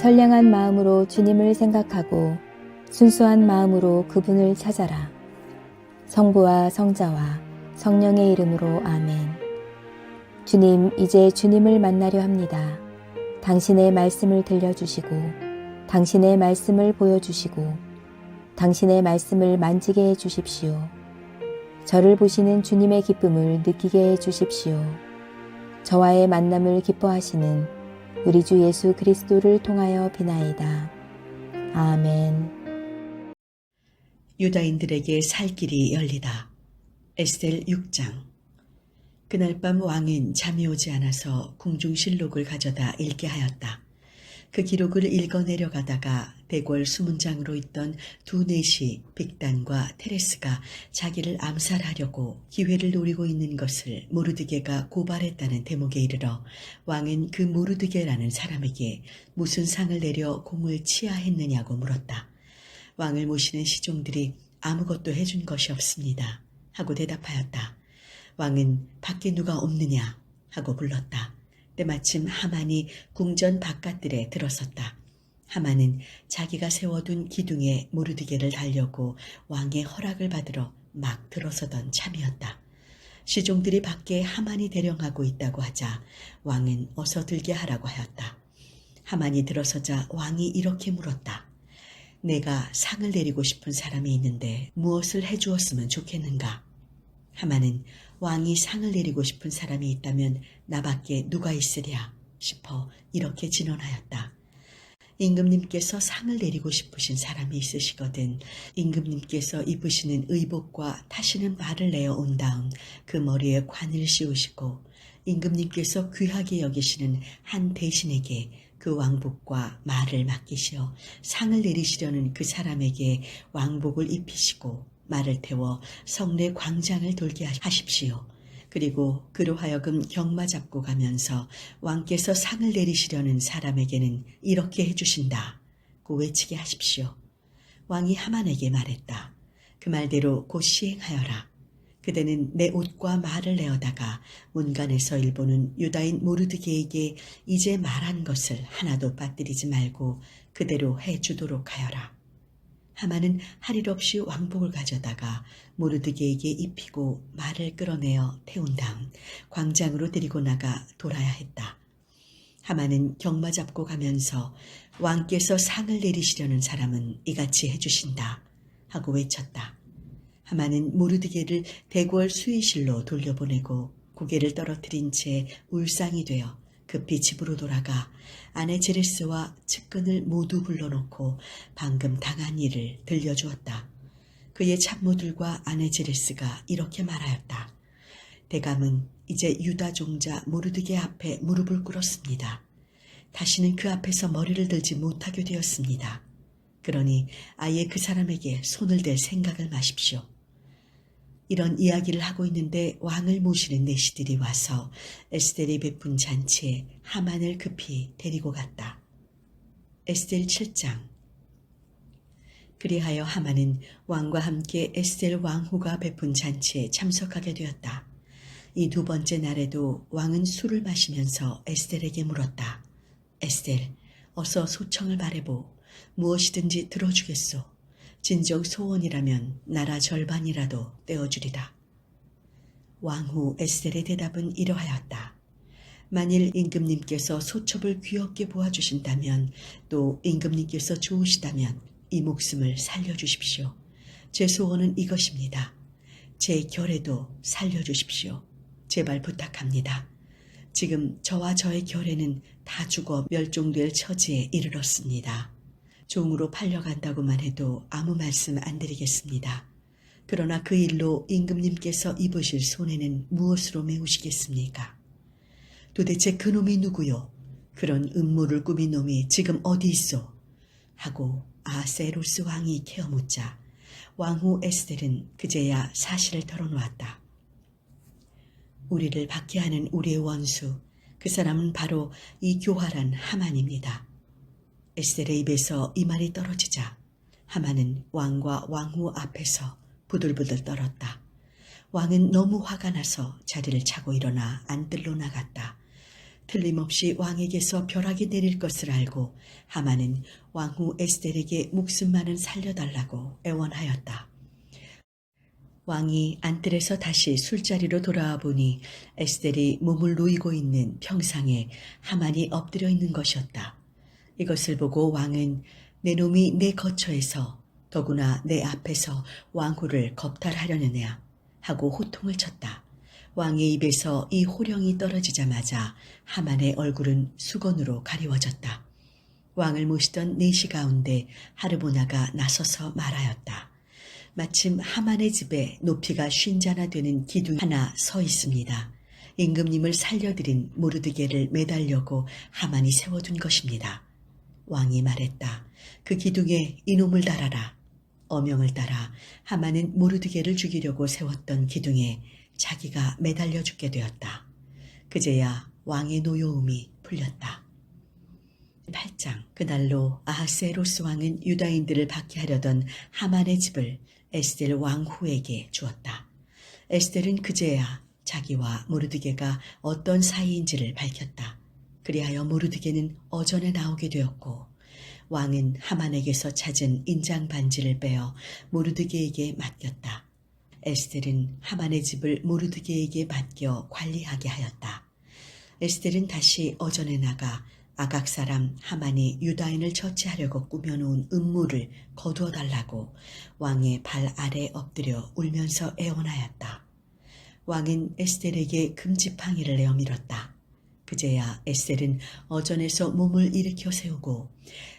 선량한 마음으로 주님을 생각하고 순수한 마음으로 그분을 찾아라. 성부와 성자와 성령의 이름으로 아멘. 주님, 이제 주님을 만나려 합니다. 당신의 말씀을 들려주시고 당신의 말씀을 보여주시고 당신의 말씀을 만지게 해주십시오. 저를 보시는 주님의 기쁨을 느끼게 해주십시오. 저와의 만남을 기뻐하시는 우리 주 예수 그리스도를 통하여 비나이다. 아멘. 유다인들에게 살 길이 열리다. 에스겔 6장. 그날 밤 왕은 잠이 오지 않아서 궁중실록을 가져다 읽게 하였다. 그 기록을 읽어 내려가다가 대궐 수문장으로 있던 두 내시 빅단과 테레스가 자기를 암살하려고 기회를 노리고 있는 것을 모르드게가 고발했다는 대목에 이르러 왕은 그 모르드게라는 사람에게 무슨 상을 내려 공을 치하했느냐고 물었다. 왕을 모시는 시종들이 아무것도 해준 것이 없습니다 하고 대답하였다. 왕은 밖에 누가 없느냐 하고 불렀다. 때마침 하만이 궁전 바깥들에 들어섰다. 하만은 자기가 세워둔 기둥에 모르드게를 달려고 왕의 허락을 받으러 막 들어서던 참이었다. 시종들이 밖에 하만이 대령하고 있다고 하자 왕은 어서 들게 하라고 하였다. 하만이 들어서자 왕이 이렇게 물었다. 내가 상을 내리고 싶은 사람이 있는데 무엇을 해주었으면 좋겠는가? 하만은 왕이 상을 내리고 싶은 사람이 있다면 나밖에 누가 있으랴 싶어 이렇게 진언하였다. 임금님께서 상을 내리고 싶으신 사람이 있으시거든 임금님께서 입으시는 의복과 타시는 말을 내어 온 다음 그 머리에 관을 씌우시고 임금님께서 귀하게 여기시는 한 대신에게 그 왕복과 말을 맡기시어 상을 내리시려는 그 사람에게 왕복을 입히시고 말을 태워 성내 광장을 돌게 하십시오. 그리고 그로 하여금 경마 잡고 가면서 왕께서 상을 내리시려는 사람에게는 이렇게 해주신다 고 외치게 하십시오. 왕이 하만에게 말했다. 그 말대로 곧 시행하여라. 그대는 내 옷과 말을 내어다가 문간에서 일보는 유다인 모르드게에게 이제 말한 것을 하나도 빠뜨리지 말고 그대로 해주도록 하여라. 하만은 할 일 없이 왕복을 가져다가 모르드게에게 입히고 말을 끌어내어 태운 다음 광장으로 데리고 나가 돌아야 했다. 하만은 경마 잡고 가면서 왕께서 상을 내리시려는 사람은 이같이 해주신다 하고 외쳤다. 하만은 모르드게를 대궐 수의실로 돌려보내고 고개를 떨어뜨린 채 울상이 되어 급히 집으로 돌아가 아내 제레스와 측근을 모두 불러놓고 방금 당한 일을 들려주었다. 그의 참모들과 아내 제레스가 이렇게 말하였다. 대감은 이제 유다 종자 모르드게 앞에 무릎을 꿇었습니다. 다시는 그 앞에서 머리를 들지 못하게 되었습니다. 그러니 아예 그 사람에게 손을 댈 생각을 마십시오. 이런 이야기를 하고 있는데 왕을 모시는 내시들이 와서 에스겔이 베푼 잔치에 하만을 급히 데리고 갔다. 에스겔 7장. 그리하여 하만은 왕과 함께 에스겔 왕후가 베푼 잔치에 참석하게 되었다. 이 두 번째 날에도 왕은 술을 마시면서 에스겔에게 물었다. 에스겔, 어서 소청을 말해보. 무엇이든지 들어주겠소. 진정 소원이라면 나라 절반이라도 떼어주리라. 왕후 에스겔의 대답은 이러하였다. 만일 임금님께서 소첩을 귀엽게 보아주신다면 또 임금님께서 좋으시다면 이 목숨을 살려주십시오. 제 소원은 이것입니다. 제 결에도 살려주십시오. 제발 부탁합니다. 지금 저와 저의 결에는 다 죽어 멸종될 처지에 이르렀습니다. 종으로 팔려간다고만 해도 아무 말씀 안 드리겠습니다. 그러나 그 일로 임금님께서 입으실 손해는 무엇으로 메우시겠습니까? 도대체 그놈이 누구요? 그런 음모를 꾸민 놈이 지금 어디 있어? 하고 아세로스 왕이 캐어묻자 왕후 에스겔은 그제야 사실을 털어놓았다. 우리를 박해하는 우리의 원수, 그 사람은 바로 이 교활한 하만입니다. 에스겔의 입에서 이 말이 떨어지자 하만은 왕과 왕후 앞에서 부들부들 떨었다. 왕은 너무 화가 나서 자리를 차고 일어나 안뜰로 나갔다. 틀림없이 왕에게서 벼락이 내릴 것을 알고 하만은 왕후 에스겔에게 목숨만은 살려달라고 애원하였다. 왕이 안뜰에서 다시 술자리로 돌아와 보니 에스겔이 몸을 누이고 있는 평상에 하만이 엎드려 있는 것이었다. 이것을 보고 왕은 내 놈이 내 거처에서 더구나 내 앞에서 왕후를 겁탈하려느냐 하고 호통을 쳤다. 왕의 입에서 이 호령이 떨어지자마자 하만의 얼굴은 수건으로 가리워졌다. 왕을 모시던 내시 가운데 하르보나가 나서서 말하였다. 마침 하만의 집에 높이가 50자나 되는 기둥 하나 서 있습니다. 임금님을 살려드린 모르드게를 매달려고 하만이 세워둔 것입니다. 왕이 말했다. 그 기둥에 이놈을 달아라. 어명을 따라 하만은 모르드게를 죽이려고 세웠던 기둥에 자기가 매달려 죽게 되었다. 그제야 왕의 노여움이 풀렸다. 8장. 그날로 아하스에로스 왕은 유다인들을 박해하려던 하만의 집을 에스겔 왕후에게 주었다. 에스겔은 그제야 자기와 모르드게가 어떤 사이인지를 밝혔다. 그리하여 모르드게는 어전에 나오게 되었고 왕은 하만에게서 찾은 인장 반지를 빼어 모르드게에게 맡겼다. 에스겔은 하만의 집을 모르드게에게 맡겨 관리하게 하였다. 에스겔은 다시 어전에 나가 아각 사람 하만이 유다인을 처치하려고 꾸며놓은 음모를 거두어 달라고 왕의 발 아래 엎드려 울면서 애원하였다. 왕은 에스겔에게 금지팡이를 내어 밀었다. 그제야 에스겔은 어전에서 몸을 일으켜 세우고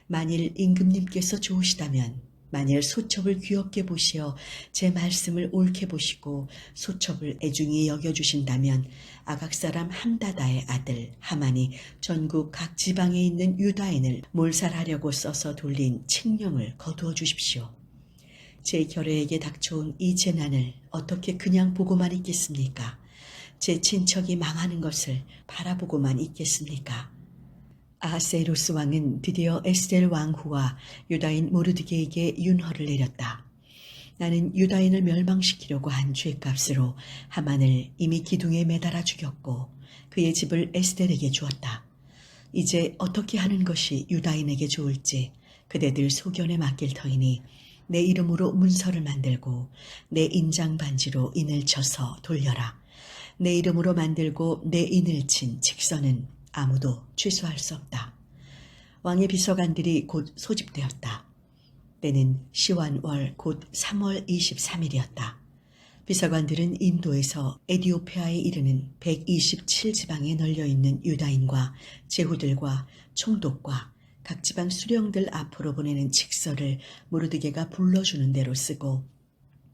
만일 임금님께서 좋으시다면 만일 소첩을 귀엽게 보시어 제 말씀을 옳게 보시고 소첩을 애중히 여겨주신다면 아각사람 함다다의 아들 하만이 전국 각 지방에 있는 유다인을 몰살하려고 써서 돌린 칙령을 거두어 주십시오. 제 결혜에게 닥쳐온 이 재난을 어떻게 그냥 보고만 있겠습니까? 제 친척이 망하는 것을 바라보고만 있겠습니까? 아하스에로스 왕은 드디어 에스겔 왕후와 유다인 모르드게에게 윤허를 내렸다. 나는 유다인을 멸망시키려고 한 죄값으로 하만을 이미 기둥에 매달아 죽였고 그의 집을 에스겔에게 주었다. 이제 어떻게 하는 것이 유다인에게 좋을지 그대들 소견에 맡길 터이니 내 이름으로 문서를 만들고 내 인장 반지로 인을 쳐서 돌려라. 내 이름으로 만들고 내 인을 친 직선은 아무도 취소할 수 없다. 왕의 비서관들이 곧 소집되었다. 때는 시완월 곧 3월 23일이었다. 비서관들은 인도에서 에디오피아에 이르는 127지방에 널려있는 유다인과 제후들과 총독과 각 지방 수령들 앞으로 보내는 칙서를 모르드게가 불러주는 대로 쓰고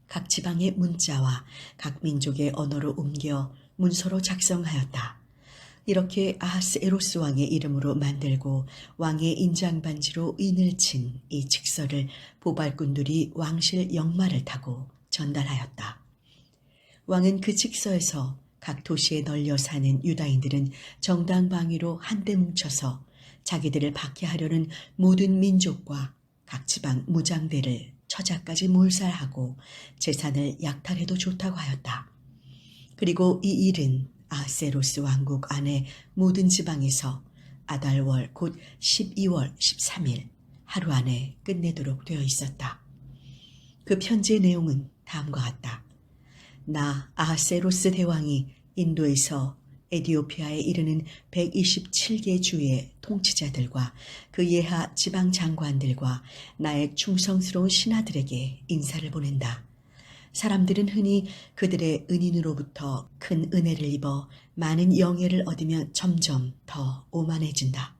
각 지방의 문자와 각 민족의 언어로 옮겨 문서로 작성하였다. 이렇게 아하스에로스 왕의 이름으로 만들고 왕의 인장반지로 인을 친 이 칙서를 보발꾼들이 왕실 역마를 타고 전달하였다. 왕은 그 칙서에서 각 도시에 널려 사는 유다인들은 정당방위로 한데 뭉쳐서 자기들을 박해하려는 모든 민족과 각 지방 무장대를 처자까지 몰살하고 재산을 약탈해도 좋다고 하였다. 그리고 이 일은 아하스에로스 왕국 안에 모든 지방에서 아달월 곧 12월 13일 하루 안에 끝내도록 되어 있었다. 그 편지의 내용은 다음과 같다. 나 아하스에로스 대왕이 인도에서 에디오피아에 이르는 127개 주의 통치자들과 그 예하 지방 장관들과 나의 충성스러운 신하들에게 인사를 보낸다. 사람들은 흔히 그들의 은인으로부터 큰 은혜를 입어 많은 영예를 얻으며 점점 더 오만해진다.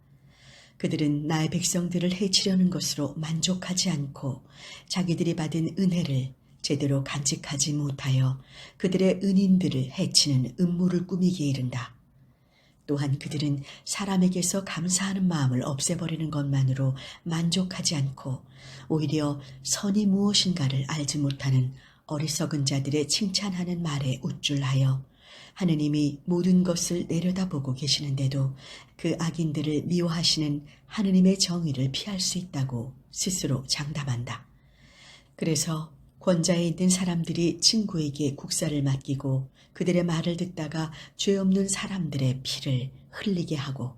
그들은 나의 백성들을 해치려는 것으로 만족하지 않고 자기들이 받은 은혜를 제대로 간직하지 못하여 그들의 은인들을 해치는 음모를 꾸미기에 이른다. 또한 그들은 사람에게서 감사하는 마음을 없애버리는 것만으로 만족하지 않고 오히려 선이 무엇인가를 알지 못하는 어리석은 자들의 칭찬하는 말에 우쭐하여 하느님이 모든 것을 내려다보고 계시는데도 그 악인들을 미워하시는 하느님의 정의를 피할 수 있다고 스스로 장담한다. 그래서 권좌에 있는 사람들이 친구에게 국사를 맡기고 그들의 말을 듣다가 죄 없는 사람들의 피를 흘리게 하고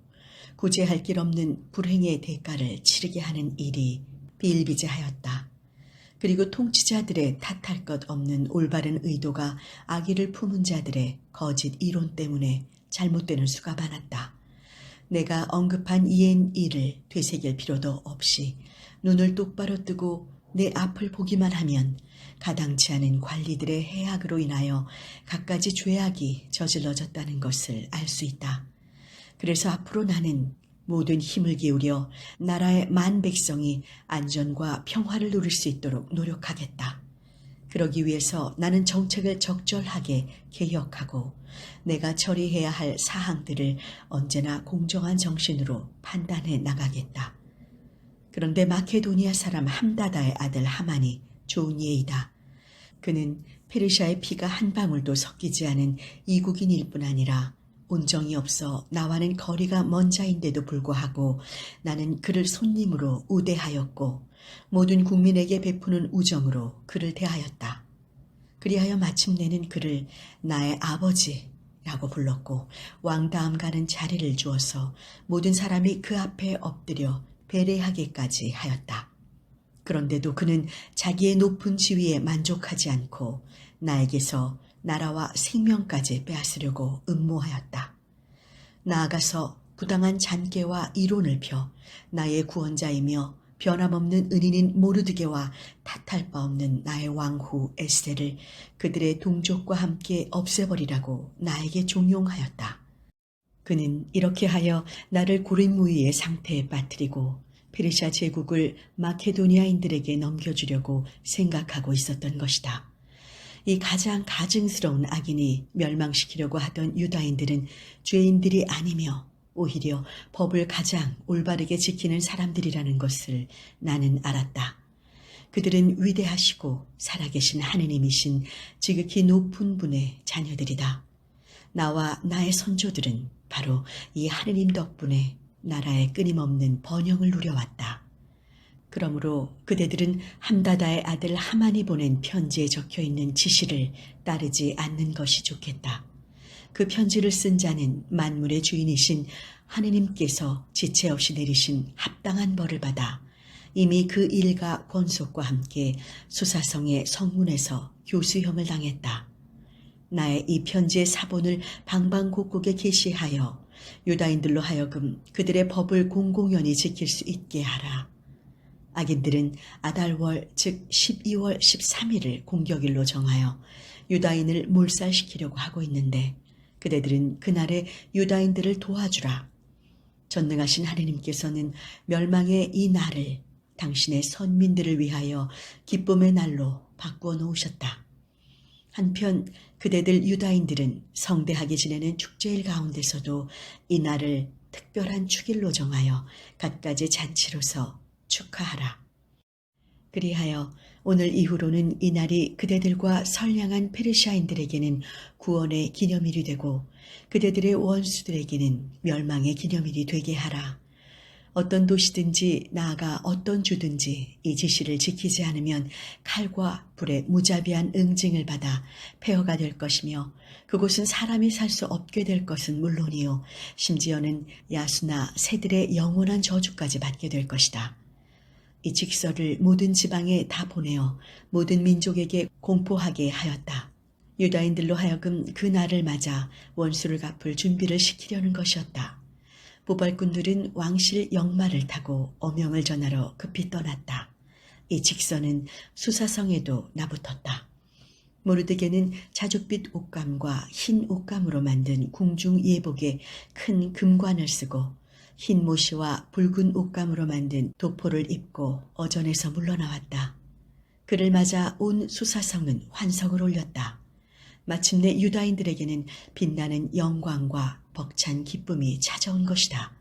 구제할 길 없는 불행의 대가를 치르게 하는 일이 비일비재하였다. 그리고 통치자들의 탓할 것 없는 올바른 의도가 악의를 품은 자들의 거짓 이론 때문에 잘못되는 수가 많았다. 내가 언급한 이엔 일을 되새길 필요도 없이 눈을 똑바로 뜨고 내 앞을 보기만 하면 가당치 않은 관리들의 해악으로 인하여 갖가지 죄악이 저질러졌다는 것을 알 수 있다. 그래서 앞으로 나는 모든 힘을 기울여 나라의 만 백성이 안전과 평화를 누릴 수 있도록 노력하겠다. 그러기 위해서 나는 정책을 적절하게 개혁하고 내가 처리해야 할 사항들을 언제나 공정한 정신으로 판단해 나가겠다. 그런데 마케도니아 사람 함다다의 아들 하만이 좋은 예이다. 그는 페르시아의 피가 한 방울도 섞이지 않은 이국인일 뿐 아니라 온정이 없어 나와는 거리가 먼 자인데도 불구하고 나는 그를 손님으로 우대하였고 모든 국민에게 베푸는 우정으로 그를 대하였다. 그리하여 마침내는 그를 나의 아버지라고 불렀고 왕 다음 가는 자리를 주어서 모든 사람이 그 앞에 엎드려 배례하기까지 하였다. 그런데도 그는 자기의 높은 지위에 만족하지 않고 나에게서 나라와 생명까지 빼앗으려고 음모하였다. 나아가서 부당한 잔꾀와 이론을 펴 나의 구원자이며 변함없는 은인인 모르드게와 탓할 바 없는 나의 왕후 에스더를 그들의 동족과 함께 없애버리라고 나에게 종용하였다. 그는 이렇게 하여 나를 고립무위의 상태에 빠뜨리고 페르시아 제국을 마케도니아인들에게 넘겨주려고 생각하고 있었던 것이다. 이 가장 가증스러운 악인이 멸망시키려고 하던 유다인들은 죄인들이 아니며 오히려 법을 가장 올바르게 지키는 사람들이라는 것을 나는 알았다. 그들은 위대하시고 살아계신 하느님이신 지극히 높은 분의 자녀들이다. 나와 나의 선조들은 바로 이 하느님 덕분에 나라의 끊임없는 번영을 누려왔다. 그러므로 그대들은 함다다의 아들 하만이 보낸 편지에 적혀있는 지시를 따르지 않는 것이 좋겠다. 그 편지를 쓴 자는 만물의 주인이신 하느님께서 지체 없이 내리신 합당한 벌을 받아 이미 그 일가 권속과 함께 수사성의 성문에서 교수형을 당했다. 나의 이 편지의 사본을 방방곡곡에 게시하여 유다인들로 하여금 그들의 법을 공공연히 지킬 수 있게 하라. 악인들은 아달월 즉 12월 13일을 공격일로 정하여 유다인을 몰살시키려고 하고 있는데 그대들은 그날에 유다인들을 도와주라. 전능하신 하느님께서는 멸망의 이 날을 당신의 선민들을 위하여 기쁨의 날로 바꾸어 놓으셨다. 한편 그대들 유다인들은 성대하게 지내는 축제일 가운데서도 이 날을 특별한 축일로 정하여 갖가지 잔치로서 축하하라. 그리하여 오늘 이후로는 이 날이 그대들과 선량한 페르시아인들에게는 구원의 기념일이 되고 그대들의 원수들에게는 멸망의 기념일이 되게 하라. 어떤 도시든지 나아가 어떤 주든지 이 지시를 지키지 않으면 칼과 불의 무자비한 응징을 받아 폐허가 될 것이며 그곳은 사람이 살 수 없게 될 것은 물론이요 심지어는 야수나 새들의 영원한 저주까지 받게 될 것이다. 이 직서를 모든 지방에 다 보내어 모든 민족에게 공포하게 하였다. 유다인들로 하여금 그 날을 맞아 원수를 갚을 준비를 시키려는 것이었다. 보발꾼들은 왕실 역마를 타고 어명을 전하러 급히 떠났다. 이 직서는 수사성에도 나붙었다. 모르드게는 자줏빛 옷감과 흰 옷감으로 만든 궁중 예복에 큰 금관을 쓰고 흰 모시와 붉은 옷감으로 만든 도포를 입고 어전에서 물러나왔다. 그를 맞아 온 수사성은 환성을 올렸다. 마침내 유다인들에게는 빛나는 영광과 벅찬 기쁨이 찾아온 것이다.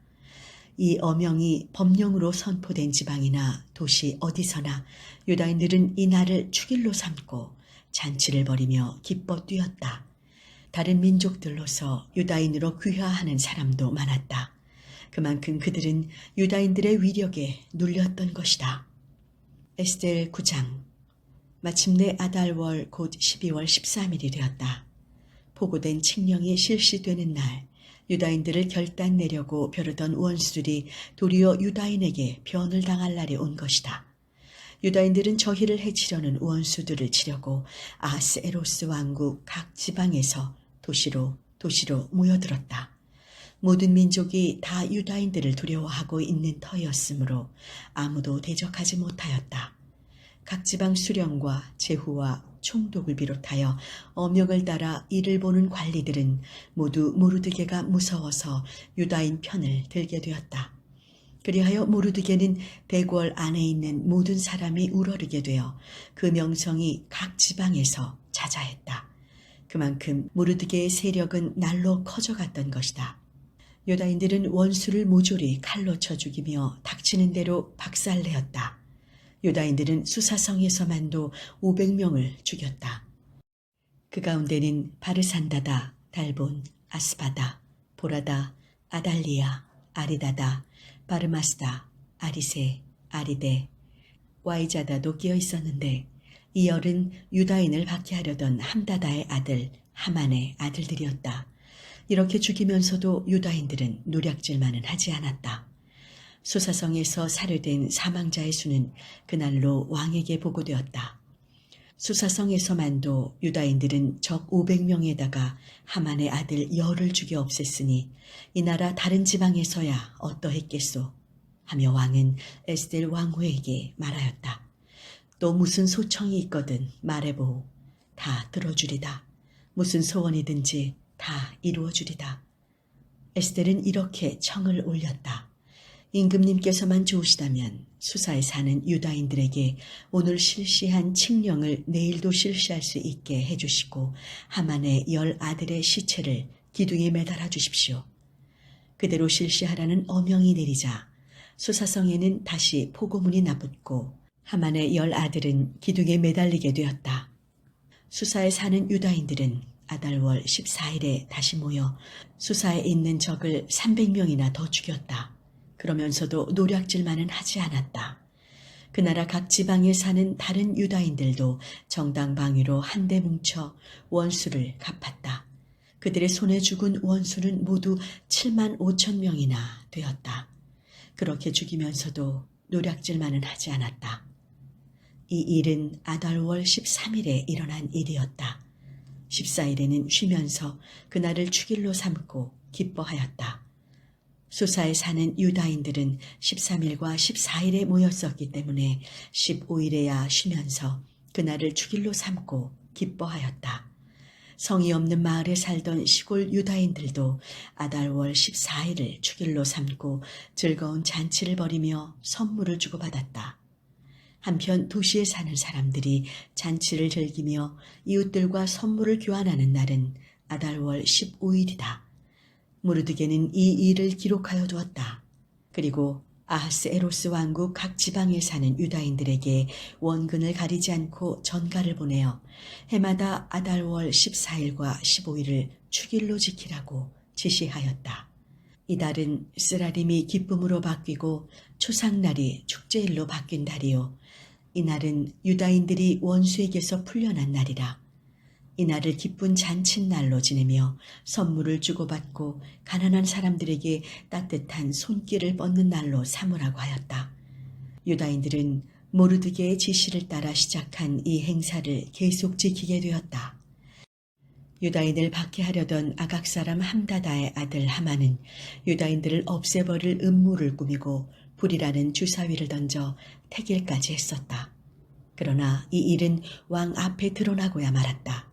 이 어명이 법령으로 선포된 지방이나 도시 어디서나 유다인들은 이 날을 축일로 삼고 잔치를 벌이며 기뻐 뛰었다. 다른 민족들로서 유다인으로 귀화하는 사람도 많았다. 그만큼 그들은 유다인들의 위력에 눌렸던 것이다. 에스겔 9장. 마침내 아달월 곧 12월 13일이 되었다. 보고된 칙령이 실시되는 날 유다인들을 결단 내려고 벼르던 원수들이 도리어 유다인에게 변을 당할 날이 온 것이다. 유다인들은 저희를 해치려는 원수들을 치려고 아하스에로스 왕국 각 지방에서 도시로 모여들었다. 모든 민족이 다 유다인들을 두려워하고 있는 터였으므로 아무도 대적하지 못하였다. 각 지방 수령과 제후와 총독을 비롯하여 어명을 따라 이를 보는 관리들은 모두 모르드게가 무서워서 유다인 편을 들게 되었다. 그리하여 모르드게는 대궐 안에 있는 모든 사람이 우러르게 되어 그 명성이 각 지방에서 자자했다. 그만큼 모르드게의 세력은 날로 커져갔던 것이다. 유다인들은 원수를 모조리 칼로 쳐 죽이며 닥치는 대로 박살내었다. 유다인들은 수사성에서만도 500명을 죽였다. 그 가운데는 바르산다다, 달본, 아스바다, 보라다, 아달리아, 아리다다, 바르마스다, 아리세, 아리데, 와이자다도 끼어 있었는데 이 열은 유다인을 박해하려던 함다다의 아들 하만의 아들들이었다. 이렇게 죽이면서도 유다인들은 노략질만은 하지 않았다. 수사성에서 살해된 사망자의 수는 그날로 왕에게 보고되었다. 수사성에서만도 유다인들은 적 500명에다가 하만의 아들 열을 죽여 없앴으니 이 나라 다른 지방에서야 어떠했겠소 하며 왕은 에스델 왕후에게 말하였다. 또 무슨 소청이 있거든 말해보오. 다 들어주리다. 무슨 소원이든지 다 이루어주리다. 에스델은 이렇게 청을 올렸다. 임금님께서만 좋으시다면 수사에 사는 유다인들에게 오늘 실시한 칙령을 내일도 실시할 수 있게 해주시고 하만의 10 아들의 시체를 기둥에 매달아 주십시오. 그대로 실시하라는 어명이 내리자 수사성에는 다시 포고문이 나붙고 하만의 10 아들은 기둥에 매달리게 되었다. 수사에 사는 유다인들은 아달월 14일에 다시 모여 수사에 있는 적을 300명이나 더 죽였다. 그러면서도 노략질만은 하지 않았다. 그 나라 각 지방에 사는 다른 유다인들도 정당방위로 한데 뭉쳐 원수를 갚았다. 그들의 손에 죽은 원수는 모두 7만 5천 명이나 되었다. 그렇게 죽이면서도 노략질만은 하지 않았다. 이 일은 아달월 13일에 일어난 일이었다. 14일에는 쉬면서 그날을 축일로 삼고 기뻐하였다. 수사에 사는 유다인들은 13일과 14일에 모였었기 때문에 15일에야 쉬면서 그날을 축일로 삼고 기뻐하였다. 성이 없는 마을에 살던 시골 유다인들도 아달월 14일을 축일로 삼고 즐거운 잔치를 벌이며 선물을 주고받았다. 한편 도시에 사는 사람들이 잔치를 즐기며 이웃들과 선물을 교환하는 날은 아달월 15일이다. 모르드게는 이 일을 기록하여 두었다. 그리고 아하스에로스 왕국 각 지방에 사는 유다인들에게 원근을 가리지 않고 전가를 보내어 해마다 아달월 14일과 15일을 축일로 지키라고 지시하였다. 이달은 쓰라림이 기쁨으로 바뀌고 초상날이 축제일로 바뀐 달이요. 이날은 유다인들이 원수에게서 풀려난 날이라. 이날을 기쁜 잔칫날로 지내며 선물을 주고받고 가난한 사람들에게 따뜻한 손길을 뻗는 날로 삼으라고 하였다. 유다인들은 모르드게의 지시를 따라 시작한 이 행사를 계속 지키게 되었다. 유다인을 박해하려던 아각 사람 함다다의 아들 하만은 유다인들을 없애버릴 음모를 꾸미고 불이라는 주사위를 던져 태길까지 했었다. 그러나 이 일은 왕 앞에 드러나고야 말았다.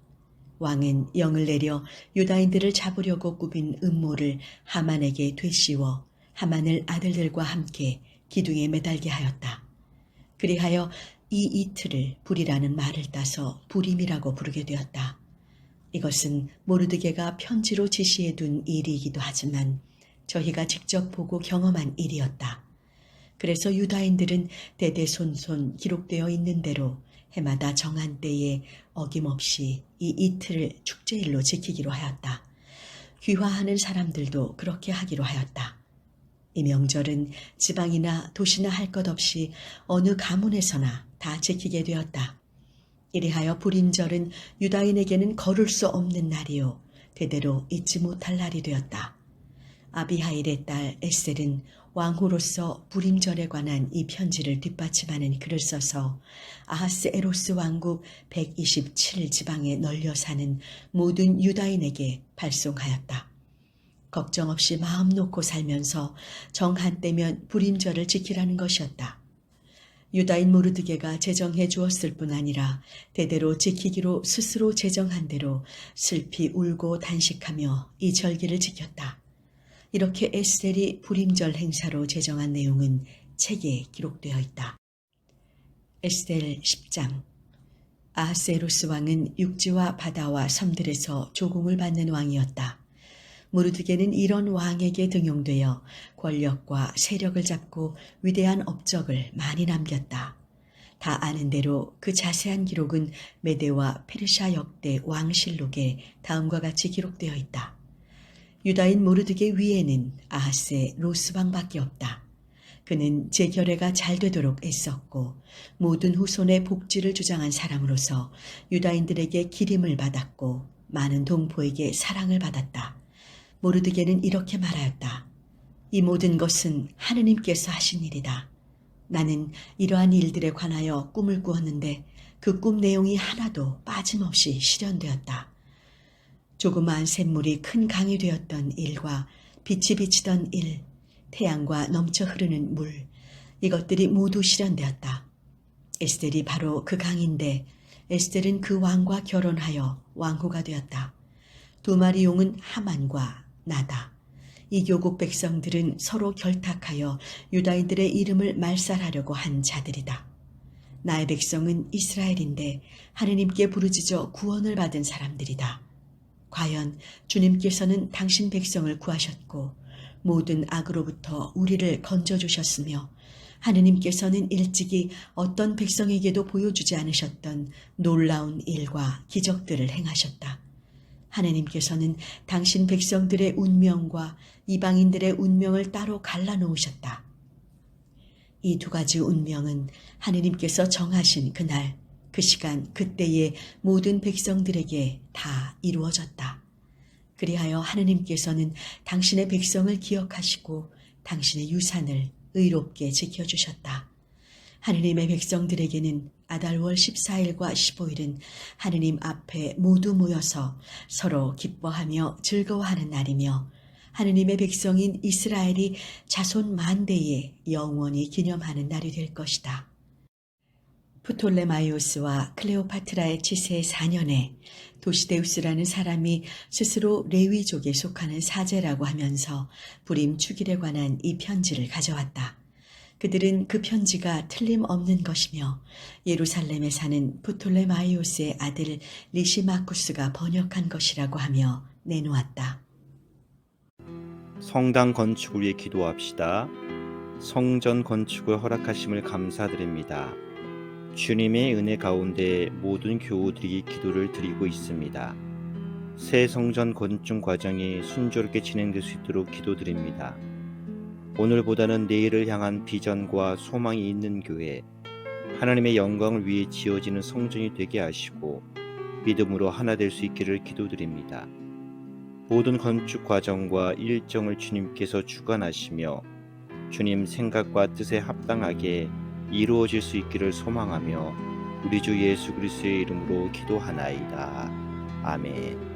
왕은 영을 내려 유다인들을 잡으려고 꾸민 음모를 하만에게 되씌워 하만을 아들들과 함께 기둥에 매달게 하였다. 그리하여 이 이틀을 불이라는 말을 따서 불임이라고 부르게 되었다. 이것은 모르드게가 편지로 지시해둔 일이기도 하지만 저희가 직접 보고 경험한 일이었다. 그래서 유다인들은 대대손손 기록되어 있는 대로 해마다 정한 때에 어김없이 이 이틀을 축제일로 지키기로 하였다. 귀화하는 사람들도 그렇게 하기로 하였다. 이 명절은 지방이나 도시나 할 것 없이 어느 가문에서나 다 지키게 되었다. 이리하여 불임절은 유다인에게는 거를 수 없는 날이요 대대로 잊지 못할 날이 되었다. 아비하일의 딸 에스텔은 왕후로서 불임절에 관한 이 편지를 뒷받침하는 글을 써서 아하스에로스 왕국 127지방에 널려 사는 모든 유다인에게 발송하였다. 걱정 없이 마음 놓고 살면서 정한 때면 불임절을 지키라는 것이었다. 유다인 모르드게가 제정해 주었을 뿐 아니라 대대로 지키기로 스스로 제정한 대로 슬피 울고 단식하며 이 절기를 지켰다. 이렇게 에스텔이 불임절 행사로 제정한 내용은 책에 기록되어 있다. 에스텔 10장. 아하스에로스 왕은 육지와 바다와 섬들에서 조공을 받는 왕이었다. 모르드게는 이런 왕에게 등용되어 권력과 세력을 잡고 위대한 업적을 많이 남겼다. 다 아는 대로 그 자세한 기록은 메데와 페르시아 역대 왕실록에 다음과 같이 기록되어 있다. 유다인 모르드게 위에는 아하스의 로스왕밖에 없다. 그는 제 결례가 잘 되도록 애썼고 모든 후손의 복지를 주장한 사람으로서 유다인들에게 기림을 받았고 많은 동포에게 사랑을 받았다. 모르드게는 이렇게 말하였다. 이 모든 것은 하느님께서 하신 일이다. 나는 이러한 일들에 관하여 꿈을 꾸었는데 그 꿈 내용이 하나도 빠짐없이 실현되었다. 조그마한 샘물이 큰 강이 되었던 일과 빛이 비치던 일, 태양과 넘쳐 흐르는 물, 이것들이 모두 실현되었다. 에스텔이 바로 그 강인데 에스텔은 그 왕과 결혼하여 왕후가 되었다. 두 마리 용은 하만과 나다. 이 교국 백성들은 서로 결탁하여 유다인들의 이름을 말살하려고 한 자들이다. 나의 백성은 이스라엘인데 하느님께 부르짖어 구원을 받은 사람들이다. 과연 주님께서는 당신 백성을 구하셨고 모든 악으로부터 우리를 건져주셨으며 하느님께서는 일찍이 어떤 백성에게도 보여주지 않으셨던 놀라운 일과 기적들을 행하셨다. 하느님께서는 당신 백성들의 운명과 이방인들의 운명을 따로 갈라놓으셨다. 이 두 가지 운명은 하느님께서 정하신 그날, 그 시간, 그때의 모든 백성들에게 다 이루어졌다. 그리하여 하느님께서는 당신의 백성을 기억하시고 당신의 유산을 의롭게 지켜주셨다. 하느님의 백성들에게는 아달월 14일과 15일은 하느님 앞에 모두 모여서 서로 기뻐하며 즐거워하는 날이며 하느님의 백성인 이스라엘이 자손 만대에 영원히 기념하는 날이 될 것이다. 프톨레마이오스와 클레오파트라의 치세 4년에 도시데우스라는 사람이 스스로 레위족에 속하는 사제라고 하면서 불임 축일에 관한 이 편지를 가져왔다. 그들은 그 편지가 틀림없는 것이며 예루살렘에 사는 프톨레마이오스의 아들 리시마쿠스가 번역한 것이라고 하며 내놓았다. 성당 건축을 위해 기도합시다. 성전 건축을 허락하심을 감사드립니다. 주님의 은혜 가운데 모든 교우들이 기도를 드리고 있습니다. 새 성전 건축 과정이 순조롭게 진행될 수 있도록 기도드립니다. 오늘보다는 내일을 향한 비전과 소망이 있는 교회, 하나님의 영광을 위해 지어지는 성전이 되게 하시고 믿음으로 하나 될 수 있기를 기도드립니다. 모든 건축 과정과 일정을 주님께서 주관하시며 주님 생각과 뜻에 합당하게 이루어질 수 있기를 소망하며 우리 주 예수 그리스도의 이름으로 기도하나이다. 아멘.